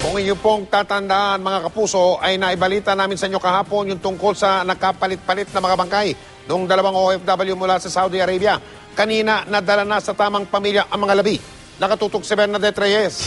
Kung inyo pong tatandaan mga kapuso ay naibalita namin sa inyo kahapon yung tungkol sa nagkapalit-palit na mga bangkay noong dalawang OFW mula sa Saudi Arabia. Kanina nadala na sa tamang pamilya ang mga labi. Nakatutok si Bernadette Reyes.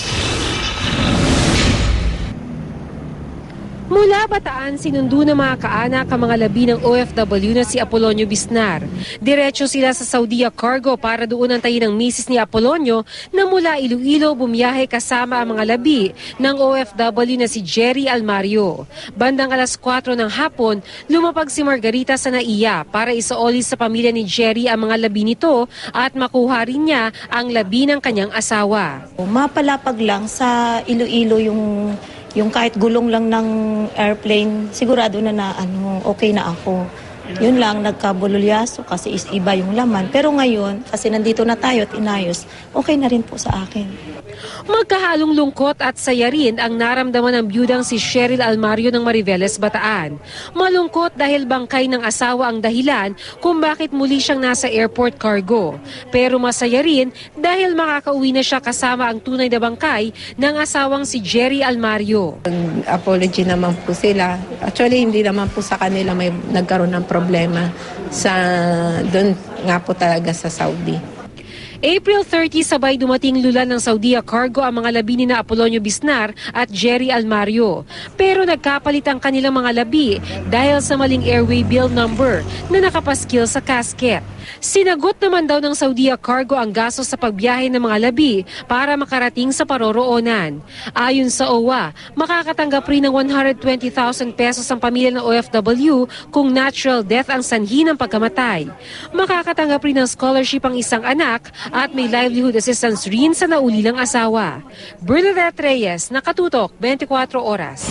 Mula Bataan, sinundo ng mga kaanak ang mga labi ng OFW na si Apolonio Bisnar. Diretso sila sa Saudia Cargo para doon antayin ng misis ni Apolonio na mula Iloilo bumiyahe kasama ang mga labi ng OFW na si Jerry Almario. Bandang alas 4 ng hapon, lumapag si Margarita sa Naiya para isaoli sa pamilya ni Jerry ang mga labi nito at makuha rin niya ang labi ng kanyang asawa. Mapalapag lang sa Iloilo yung kahit gulong lang ng airplane, sigurado na okay na ako. Yun lang, nagkabululyaso kasi iba yung laman. Pero ngayon, kasi nandito na tayo at inayos, okay na rin po sa akin. Magkahalong lungkot at saya rin ang naramdaman ng biyudang si Cheryl Almario ng Mariveles, Bataan. Malungkot dahil bangkay ng asawa ang dahilan kung bakit muli siyang nasa airport cargo. Pero masaya rin dahil makakauwi na siya kasama ang tunay na bangkay ng asawang si Jerry Almario. Apology naman po sila. Actually, hindi naman po sa kanila may nagkaroon ng problema doon nga po talaga sa Saudi. April 30, sabay dumating lulan ng Saudia Cargo ang mga labi ni na Apolonio Bisnar at Jerry Almario. Pero nagkapalit ang kanilang mga labi dahil sa maling airway bill number na nakapaskil sa casket. Sinagot naman daw ng Saudia Cargo ang gastos sa pagbiyahe ng mga labi para makarating sa paroroonan. Ayon sa OWA, makakatanggap rin ng 120,000 pesos ang pamilya ng OFW kung natural death ang sanhi ng pagkamatay. Makakatanggap rin ng scholarship ang isang anak at may livelihood assistance rin sa naulilang asawa. Bernadette Reyes, Nakatutok, 24 Oras.